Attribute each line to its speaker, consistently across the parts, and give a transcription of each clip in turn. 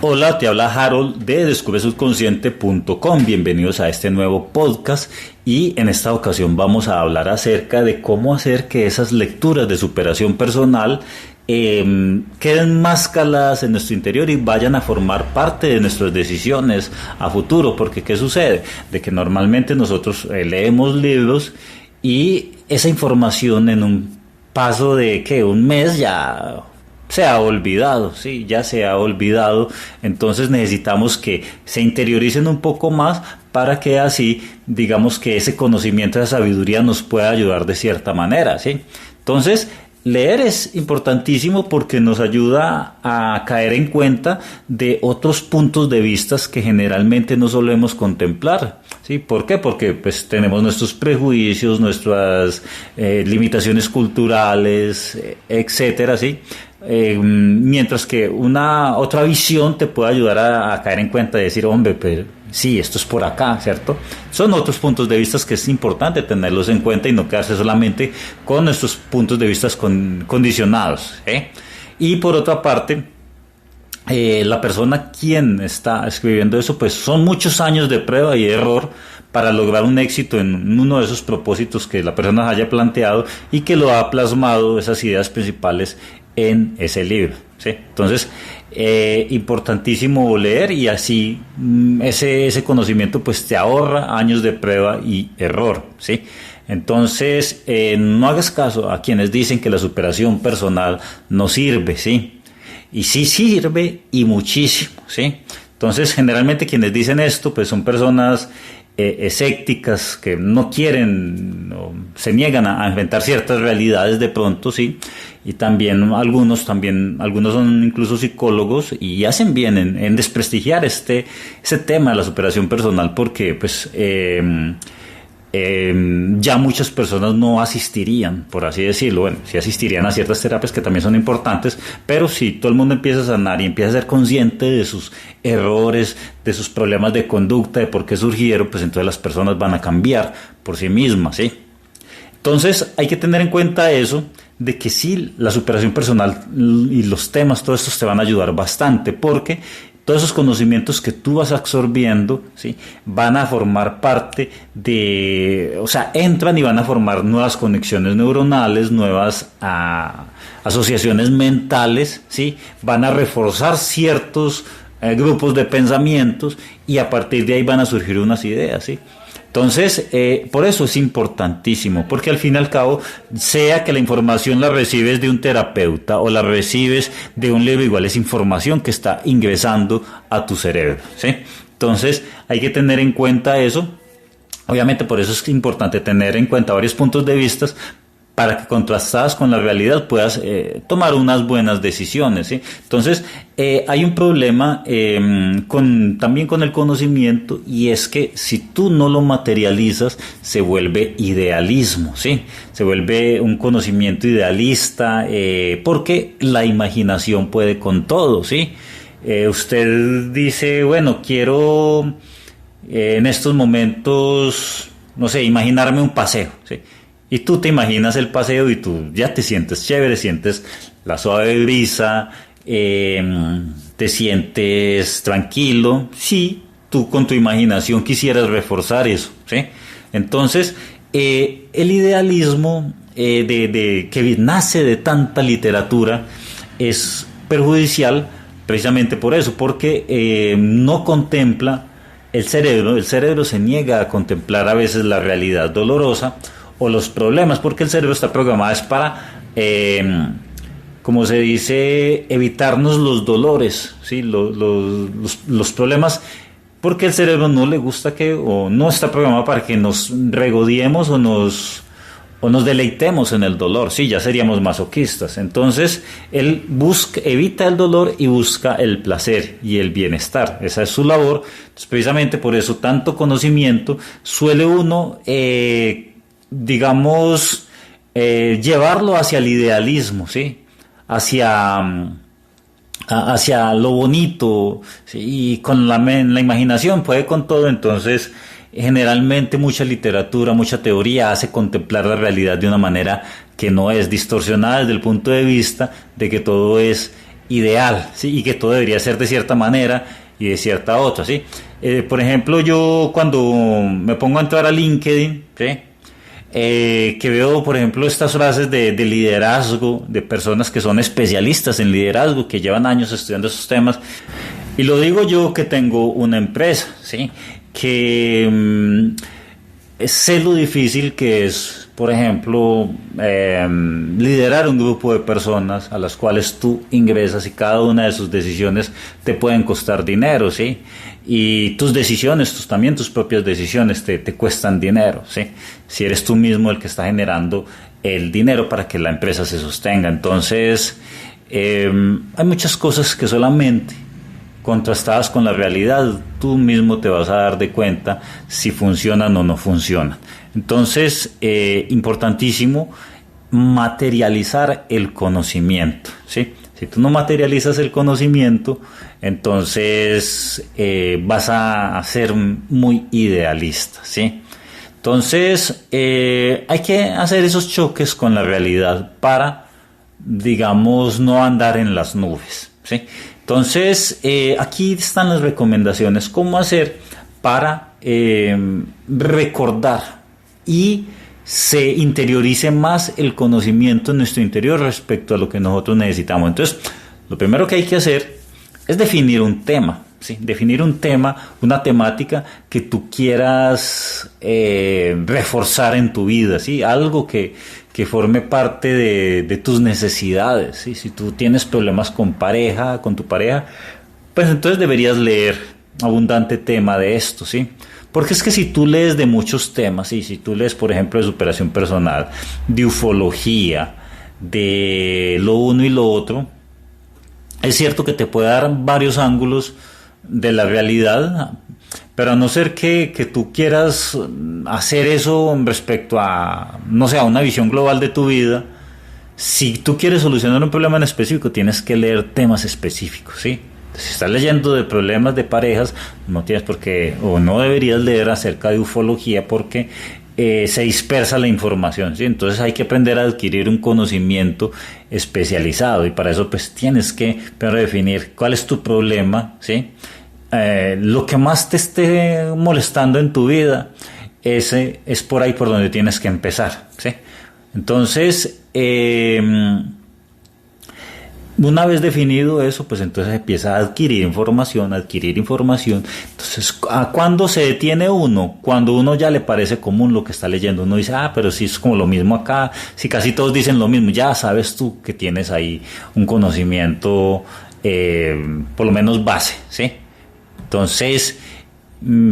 Speaker 1: Hola, te habla Harold de descubresubconsciente.com. Bienvenidos a este nuevo podcast y en esta ocasión vamos a hablar acerca de cómo hacer que esas lecturas de superación personal queden más caladas en nuestro interior y vayan a formar parte de nuestras decisiones a futuro. Porque ¿qué sucede? De que normalmente nosotros leemos libros y esa información en un paso de un mes ya se ha olvidado, sí, ya se ha olvidado. Entonces necesitamos que se interioricen un poco más para que así, digamos que ese conocimiento, esa sabiduría nos pueda ayudar de cierta manera, sí. Entonces, leer es importantísimo porque nos ayuda a caer en cuenta de otros puntos de vista que generalmente no solemos contemplar. ¿Sí? ¿Por qué? Porque pues tenemos nuestros prejuicios, nuestras limitaciones culturales, etcétera, ¿sí? Mientras que una otra visión te puede ayudar a caer en cuenta y decir, hombre, pero sí, esto es por acá, ¿cierto? Son otros puntos de vista que es importante tenerlos en cuenta y no quedarse solamente con nuestros puntos de vista condicionados, ¿eh? Y por otra parte, la persona quien está escribiendo eso, pues son muchos años de prueba y error para lograr un éxito en uno de esos propósitos que la persona haya planteado y que lo ha plasmado esas ideas principales en ese libro, ¿sí? Entonces, importantísimo leer y así ese conocimiento pues te ahorra años de prueba y error, ¿sí? Entonces, no hagas caso a quienes dicen que la superación personal no sirve, ¿sí? Y sí sirve y muchísimo, ¿sí? Entonces, generalmente quienes dicen esto, pues son personas escépticas que no quieren o se niegan a enfrentar ciertas realidades de pronto, ¿sí? Y también algunos son incluso psicólogos y hacen bien en desprestigiar ese tema de la superación personal porque, pues, ya muchas personas no asistirían, por así decirlo. Bueno, sí asistirían a ciertas terapias que también son importantes, pero si todo el mundo empieza a sanar y empieza a ser consciente de sus errores, de sus problemas de conducta, de por qué surgieron, pues entonces las personas van a cambiar por sí mismas, ¿sí? Entonces hay que tener en cuenta eso, de que sí, la superación personal y los temas, todos estos te van a ayudar bastante, porque todos esos conocimientos que tú vas absorbiendo, ¿sí? Van a formar parte entran y van a formar nuevas conexiones neuronales, nuevas asociaciones mentales, ¿sí? Van a reforzar ciertos grupos de pensamientos y a partir de ahí van a surgir unas ideas, ¿sí? Entonces, por eso es importantísimo, porque al fin y al cabo, sea que la información la recibes de un terapeuta o la recibes de un libro, igual es información que está ingresando a tu cerebro, ¿sí? Entonces, hay que tener en cuenta eso. Obviamente, por eso es importante tener en cuenta varios puntos de vista para que contrastadas con la realidad puedas tomar unas buenas decisiones, ¿sí? Entonces, hay un problema también con el conocimiento, y es que si tú no lo materializas, se vuelve idealismo, ¿sí? Se vuelve un conocimiento idealista, porque la imaginación puede con todo, ¿sí? Usted dice, bueno, quiero en estos momentos, no sé, imaginarme un paseo, ¿sí? Y tú te imaginas el paseo y tú ya te sientes chévere, sientes la suave brisa, te sientes tranquilo. Sí, tú con tu imaginación quisieras reforzar eso, ¿sí? Entonces, el idealismo que nace de tanta literatura es perjudicial precisamente por eso, porque no contempla el cerebro se niega a contemplar a veces la realidad dolorosa o los problemas, porque el cerebro está programado es para, como se dice, evitarnos los dolores, ¿sí? Los problemas, porque el cerebro no le gusta o no está programado para que nos regodiemos o nos deleitemos en el dolor, sí, ya seríamos masoquistas. Entonces, él evita el dolor y busca el placer y el bienestar, esa es su labor. Entonces, precisamente por eso, tanto conocimiento suele uno llevarlo hacia el idealismo, ¿sí? Hacia lo bonito, ¿sí? Y con la imaginación puede con todo. Entonces, generalmente mucha literatura, mucha teoría hace contemplar la realidad de una manera que no es distorsionada desde el punto de vista de que todo es ideal, ¿sí? Y que todo debería ser de cierta manera y de cierta otra, ¿sí? Por ejemplo, yo cuando me pongo a entrar a LinkedIn, ¿sí? Que veo, por ejemplo, estas frases de liderazgo, de personas que son especialistas en liderazgo, que llevan años estudiando esos temas, y lo digo yo que tengo una empresa, ¿sí? Que sé lo difícil que es, por ejemplo, liderar un grupo de personas a las cuales tú ingresas y cada una de sus decisiones te pueden costar dinero, ¿sí? Y tus decisiones, también tus propias decisiones te cuestan dinero, ¿sí? Si eres tú mismo el que está generando el dinero para que la empresa se sostenga. Entonces, hay muchas cosas que solamente contrastadas con la realidad, tú mismo te vas a dar de cuenta si funcionan o no funcionan. Entonces, importantísimo materializar el conocimiento, ¿sí? Si tú no materializas el conocimiento, entonces vas a ser muy idealista, ¿sí? Entonces, hay que hacer esos choques con la realidad para, digamos, no andar en las nubes, ¿sí? Entonces, aquí están las recomendaciones, cómo hacer para recordar y se interiorice más el conocimiento en nuestro interior respecto a lo que nosotros necesitamos. Entonces, lo primero que hay que hacer es definir un tema, ¿sí? Definir un tema, una temática que tú quieras reforzar en tu vida, ¿sí? Algo que forme parte de tus necesidades, ¿sí? Si tú tienes problemas con tu pareja, pues entonces deberías leer abundante tema de esto, ¿sí? Porque es que si tú lees de muchos temas, ¿sí? Si tú lees, por ejemplo, de superación personal, de ufología, de lo uno y lo otro, es cierto que te puede dar varios ángulos de la realidad, pero a no ser que tú quieras hacer eso respecto a, no sé, a una visión global de tu vida, si tú quieres solucionar un problema en específico, tienes que leer temas específicos, ¿sí? Si estás leyendo de problemas de parejas, no tienes por qué, o no deberías leer acerca de ufología porque se dispersa la información, ¿sí? Entonces hay que aprender a adquirir un conocimiento especializado y para eso pues tienes que primero definir cuál es tu problema, ¿sí? Lo que más te esté molestando en tu vida, ese es por ahí por donde tienes que empezar, ¿sí? Entonces, una vez definido eso, pues entonces empieza a adquirir información. Entonces, ¿a cuándo se detiene uno? Cuando uno ya le parece común lo que está leyendo. Uno dice, pero si es como lo mismo acá, si casi todos dicen lo mismo, ya sabes tú que tienes ahí un conocimiento, por lo menos base, ¿sí? Entonces,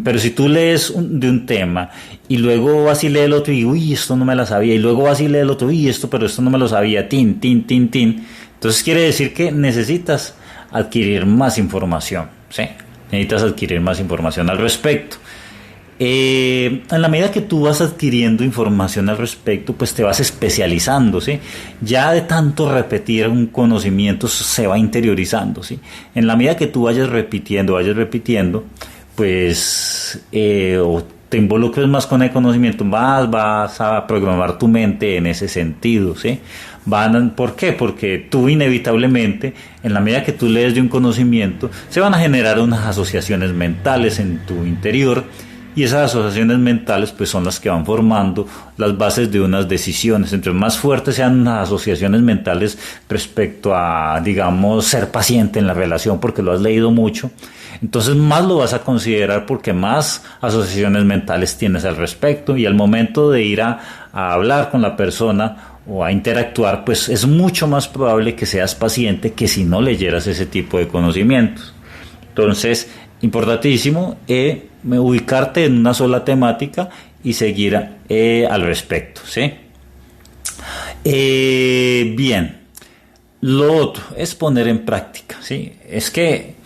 Speaker 1: pero si tú lees de un tema y luego vas y lees el otro y uy, esto no me la sabía, y luego vas y lees el otro y esto no me lo sabía, tin, entonces quiere decir que necesitas adquirir más información, ¿sí? Necesitas adquirir más información al respecto. En la medida que tú vas adquiriendo información al respecto, pues te vas especializando, ¿sí? Ya de tanto repetir un conocimiento se va interiorizando, ¿sí? En la medida que tú vayas repitiendo, pues o te involucres más con el conocimiento, más vas a programar tu mente en ese sentido, ¿sí? ¿Por qué? Porque tú inevitablemente, en la medida que tú lees de un conocimiento, se van a generar unas asociaciones mentales en tu interior. Y esas asociaciones mentales pues son las que van formando las bases de unas decisiones. Entre más fuertes sean las asociaciones mentales respecto a, digamos, ser paciente en la relación porque lo has leído mucho, entonces más lo vas a considerar porque más asociaciones mentales tienes al respecto y al momento de ir a hablar con la persona o a interactuar, pues es mucho más probable que seas paciente que si no leyeras ese tipo de conocimientos. Entonces, importantísimo ubicarte en una sola temática y seguir al respecto, ¿sí? Bien, lo otro es poner en práctica, ¿sí? Es que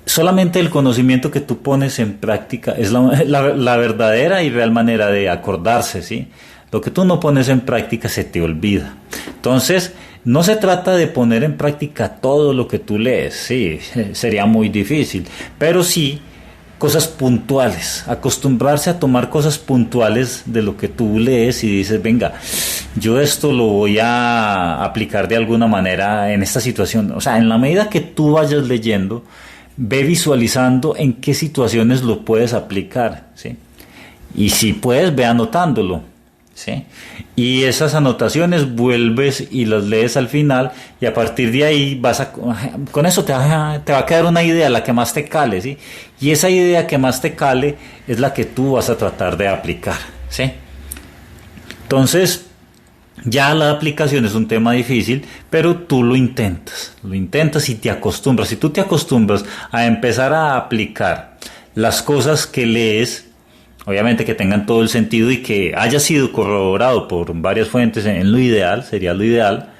Speaker 1: solamente el conocimiento que tú pones en práctica es la verdadera y real manera de acordarse, ¿sí? Lo que tú no pones en práctica se te olvida. Entonces, no se trata de poner en práctica todo lo que tú lees, sí, sería muy difícil, pero sí cosas puntuales, acostumbrarse a tomar cosas puntuales de lo que tú lees y dices, venga, yo esto lo voy a aplicar de alguna manera en esta situación. O sea, en la medida que tú vayas leyendo, ve visualizando en qué situaciones lo puedes aplicar, ¿sí? Y si puedes, ve anotándolo, ¿sí? Y esas anotaciones vuelves y las lees al final, y a partir de ahí con eso te va a quedar una idea, la que más te cale, ¿sí? Y esa idea que más te cale es la que tú vas a tratar de aplicar, ¿sí? Entonces, ya la aplicación es un tema difícil, pero tú lo intentas y te acostumbras. Si tú te acostumbras a empezar a aplicar las cosas que lees, obviamente que tengan todo el sentido y que haya sido corroborado por varias fuentes, en lo ideal, sería lo ideal,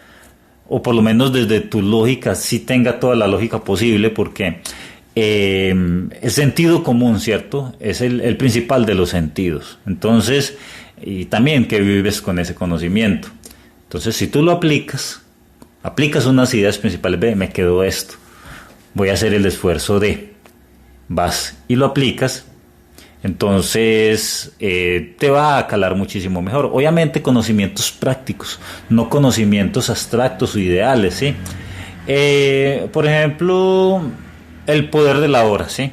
Speaker 1: o por lo menos desde tu lógica, sí tenga toda la lógica posible, porque el sentido común, ¿cierto? Es el principal de los sentidos. Entonces, y también que vives con ese conocimiento. Entonces, si tú lo aplicas unas ideas principales, ve, me quedó esto, voy a hacer el esfuerzo vas y lo aplicas. Entonces te va a calar muchísimo mejor. Obviamente conocimientos prácticos, no conocimientos abstractos o ideales, ¿sí? Por ejemplo, El poder de la hora, ¿sí?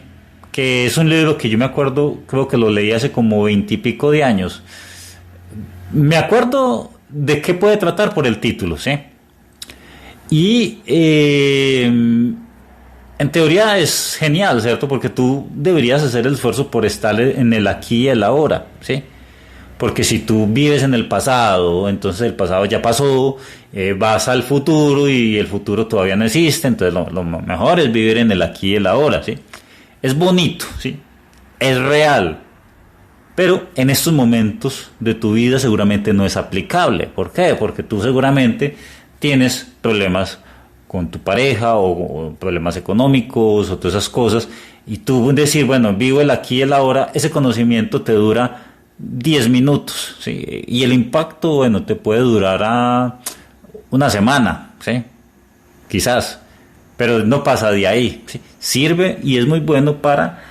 Speaker 1: Que es un libro que yo me acuerdo, creo que lo leí hace como 20 y pico de años. Me acuerdo de qué puede tratar por el título, ¿sí? Y en teoría es genial, ¿cierto? Porque tú deberías hacer el esfuerzo por estar en el aquí y el ahora, ¿sí? Porque si tú vives en el pasado, entonces el pasado ya pasó, vas al futuro y el futuro todavía no existe, entonces lo mejor es vivir en el aquí y el ahora, ¿sí? Es bonito, ¿sí? Es real, pero en estos momentos de tu vida seguramente no es aplicable. ¿Por qué? Porque tú seguramente tienes problemas con tu pareja o problemas económicos o todas esas cosas, y tú decir, bueno, vivo el aquí y el ahora, ese conocimiento te dura 10 minutos, ¿sí? Y el impacto, bueno, te puede durar a una semana, ¿sí? Quizás, pero no pasa de ahí, ¿sí? Sirve y es muy bueno para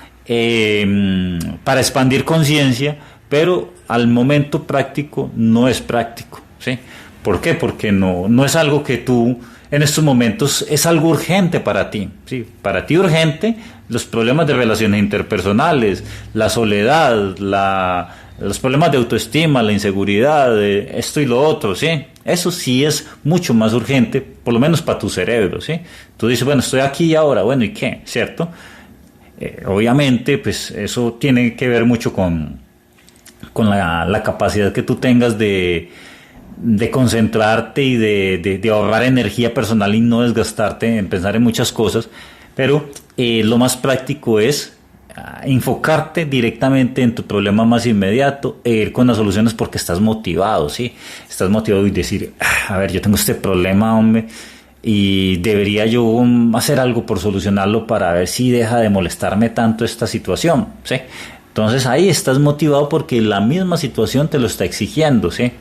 Speaker 1: expandir conciencia, pero al momento práctico no es práctico, ¿sí? ¿Por qué? Porque no es algo que tú en estos momentos es algo urgente para ti, ¿sí? Para ti urgente, los problemas de relaciones interpersonales, la soledad, los problemas de autoestima, la inseguridad, esto y lo otro, ¿sí? Eso sí es mucho más urgente, por lo menos para tu cerebro, ¿sí? Tú dices, bueno, estoy aquí y ahora, bueno, ¿y qué? ¿Cierto? Obviamente, pues eso tiene que ver mucho con la capacidad que tú tengas de concentrarte y de ahorrar energía personal y no desgastarte en pensar en muchas cosas, pero lo más práctico es enfocarte directamente en tu problema más inmediato e ir con las soluciones porque estás motivado, ¿sí? Estás motivado y decir, a ver, yo tengo este problema, hombre, y debería yo hacer algo por solucionarlo para ver si deja de molestarme tanto esta situación, ¿sí? Entonces ahí estás motivado porque la misma situación te lo está exigiendo, ¿sí?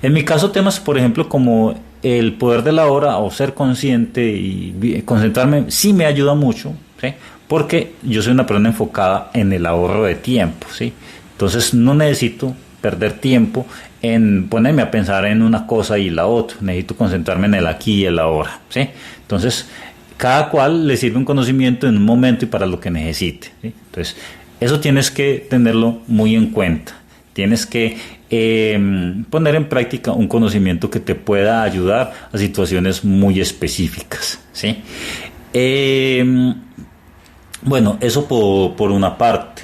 Speaker 1: En mi caso, temas, por ejemplo, como el poder de la hora o ser consciente y concentrarme, sí me ayuda mucho, ¿sí? Porque yo soy una persona enfocada en el ahorro de tiempo, ¿sí? Entonces no necesito perder tiempo en ponerme a pensar en una cosa y la otra, necesito concentrarme en el aquí y el ahora, ¿sí? Entonces, cada cual le sirve un conocimiento en un momento y para lo que necesite, ¿sí? Entonces, eso tienes que tenerlo muy en cuenta. Tienes que poner en práctica un conocimiento que te pueda ayudar a situaciones muy específicas, ¿sí? Bueno, eso por una parte.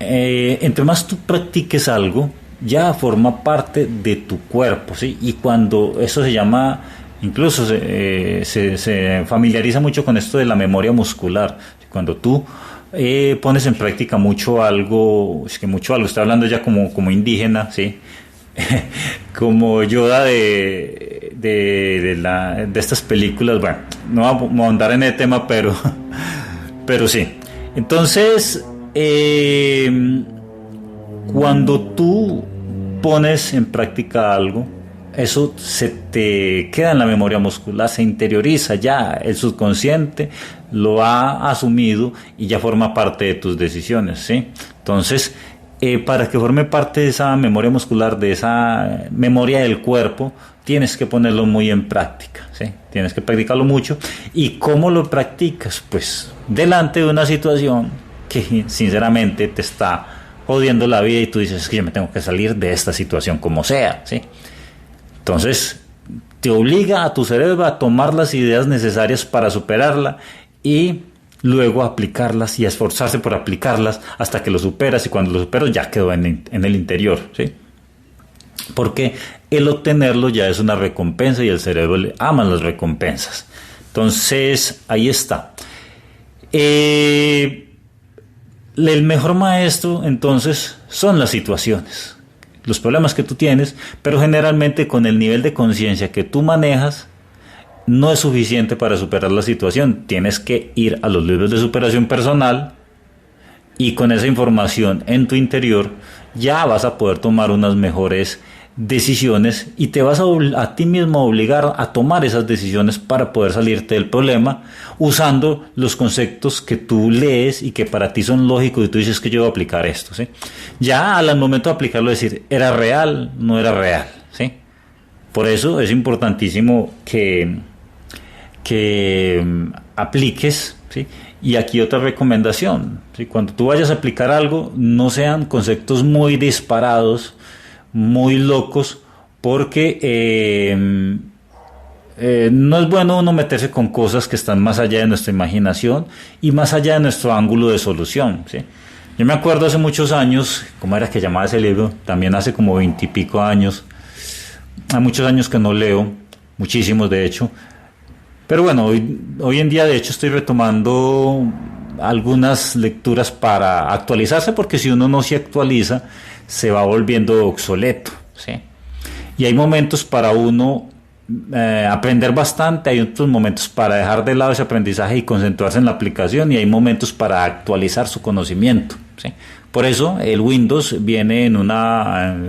Speaker 1: Entre más tú practiques algo, ya forma parte de tu cuerpo, ¿sí? Y cuando eso se llama, incluso se familiariza mucho con esto de la memoria muscular. Cuando tú pones en práctica mucho algo, estoy hablando ya como indígena, ¿sí? Como Yoda de estas películas, bueno, no vamos a andar en el tema, pero sí. Entonces, cuando tú pones en práctica algo, eso se te queda en la memoria muscular, se interioriza ya, el subconsciente lo ha asumido y ya forma parte de tus decisiones, ¿sí? Entonces, para que forme parte de esa memoria muscular, de esa memoria del cuerpo, tienes que ponerlo muy en práctica, ¿sí? Tienes que practicarlo mucho. ¿Y cómo lo practicas? Pues delante de una situación que sinceramente te está jodiendo la vida y tú dices, es que yo me tengo que salir de esta situación como sea, ¿sí? Entonces te obliga a tu cerebro a tomar las ideas necesarias para superarla y luego aplicarlas y a esforzarse por aplicarlas hasta que lo superas, y cuando lo superas ya quedó en el interior, ¿sí? Porque el obtenerlo ya es una recompensa y el cerebro le ama las recompensas. Entonces ahí está. El mejor maestro entonces son las situaciones, los problemas que tú tienes, pero generalmente con el nivel de conciencia que tú manejas no es suficiente para superar la situación. Tienes que ir a los libros de superación personal y con esa información en tu interior ya vas a poder tomar unas mejores decisiones y te vas a ti mismo a obligar a tomar esas decisiones para poder salirte del problema usando los conceptos que tú lees y que para ti son lógicos y tú dices que yo voy a aplicar esto, ¿sí? Ya al momento de aplicarlo decir, ¿era real? No era real, ¿sí? Por eso es importantísimo que apliques, ¿sí? Y aquí otra recomendación, ¿sí? Cuando tú vayas a aplicar algo, no sean conceptos muy disparados, muy locos, porque no es bueno uno meterse con cosas que están más allá de nuestra imaginación y más allá de nuestro ángulo de solución, ¿sí? Yo me acuerdo hace muchos años, ¿cómo era que llamaba ese libro? También hace como 20 y pico años, hay muchos años que no leo, muchísimos de hecho, pero bueno, hoy en día de hecho estoy retomando algunas lecturas para actualizarse, porque si uno no se actualiza se va volviendo obsoleto, ¿sí? Y hay momentos para uno aprender bastante, hay otros momentos para dejar de lado ese aprendizaje y concentrarse en la aplicación, y hay momentos para actualizar su conocimiento, ¿sí? Por eso el Windows viene en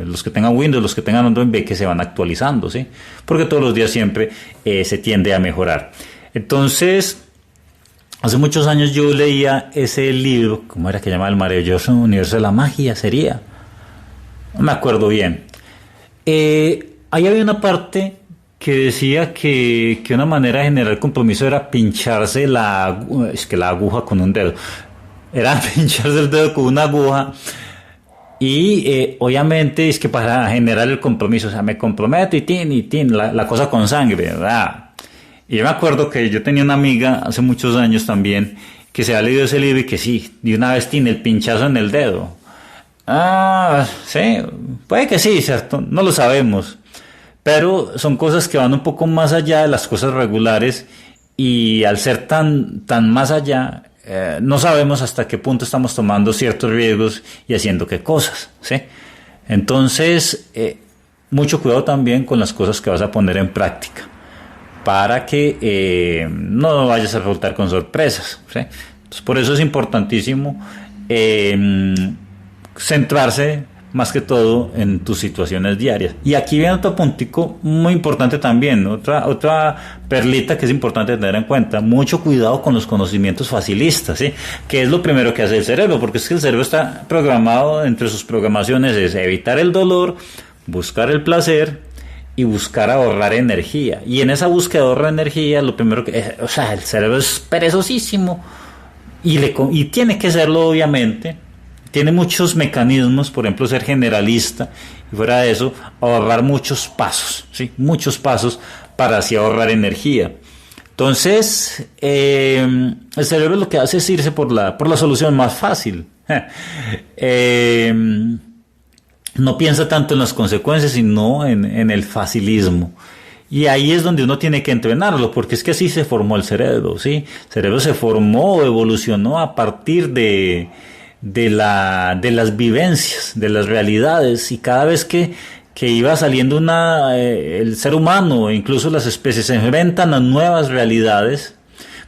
Speaker 1: los que tengan Windows, los que tengan Android, ve que se van actualizando, ¿sí? Porque todos los días siempre se tiende a mejorar. Entonces, hace muchos años yo leía ese libro, ¿cómo era que llamaba? El maravilloso universo de la magia, sería. No me acuerdo bien. Ahí había una parte que decía que una manera de generar compromiso era pincharse la aguja con un dedo. Era pincharse el dedo con una aguja. Y obviamente es que para generar el compromiso, o sea, me comprometo y la cosa con sangre, ¿verdad? Y yo me acuerdo que yo tenía una amiga hace muchos años también que se había leído ese libro y que sí, de una vez tiene el pinchazo en el dedo. Sí, puede que sí, ¿cierto? No lo sabemos. Pero son cosas que van un poco más allá de las cosas regulares, y al ser tan más allá, no sabemos hasta qué punto estamos tomando ciertos riesgos y haciendo qué cosas, ¿sí? Entonces, mucho cuidado también con las cosas que vas a poner en práctica, para que no vayas a resultar con sorpresas, ¿sí? Entonces, por eso es importantísimo centrarse más que todo en tus situaciones diarias. Y aquí viene otro puntico muy importante también, otra perlita que es importante tener en cuenta: mucho cuidado con los conocimientos facilistas, ¿sí? Que es lo primero que hace el cerebro, porque es que el cerebro está programado, entre sus programaciones es evitar el dolor, buscar el placer y buscar ahorrar energía. Y en esa búsqueda de ahorrar energía, lo primero que, o sea, el cerebro es perezosísimo y tiene que serlo, obviamente. Tiene muchos mecanismos, por ejemplo, ser generalista, y fuera de eso, ahorrar muchos pasos, ¿sí? Muchos pasos para así ahorrar energía. Entonces, el cerebro lo que hace es irse por la solución más fácil. No piensa tanto en las consecuencias, sino en el facilismo. Y ahí es donde uno tiene que entrenarlo, porque es que así se formó el cerebro, ¿sí? El cerebro se formó, evolucionó a partir de las vivencias, de las realidades, y cada vez que iba saliendo el ser humano, e incluso las especies, se enfrentan a nuevas realidades,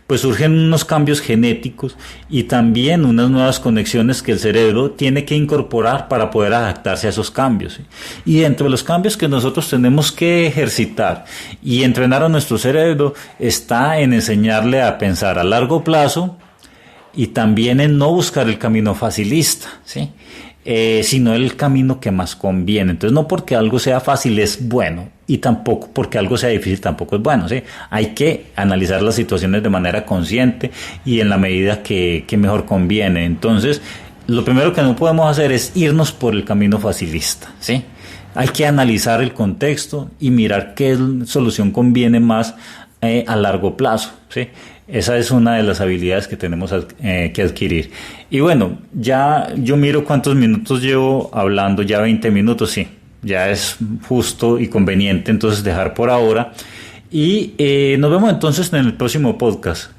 Speaker 1: pues surgen unos cambios genéticos y también unas nuevas conexiones que el cerebro tiene que incorporar para poder adaptarse a esos cambios, ¿sí? Y dentro de los cambios que nosotros tenemos que ejercitar y entrenar a nuestro cerebro está en enseñarle a pensar a largo plazo y también en no buscar el camino facilista, ¿sí? Sino el camino que más conviene. Entonces, no porque algo sea fácil es bueno, y tampoco porque algo sea difícil tampoco es bueno, ¿sí? Hay que analizar las situaciones de manera consciente y en la medida que mejor conviene. Entonces, lo primero que no podemos hacer es irnos por el camino facilista, ¿sí? Hay que analizar el contexto y mirar qué solución conviene más a largo plazo, ¿sí? Esa es una de las habilidades que tenemos que adquirir. Y bueno, ya yo miro cuántos minutos llevo hablando, ya 20 minutos, sí, ya es justo y conveniente entonces dejar por ahora. Y nos vemos entonces en el próximo podcast.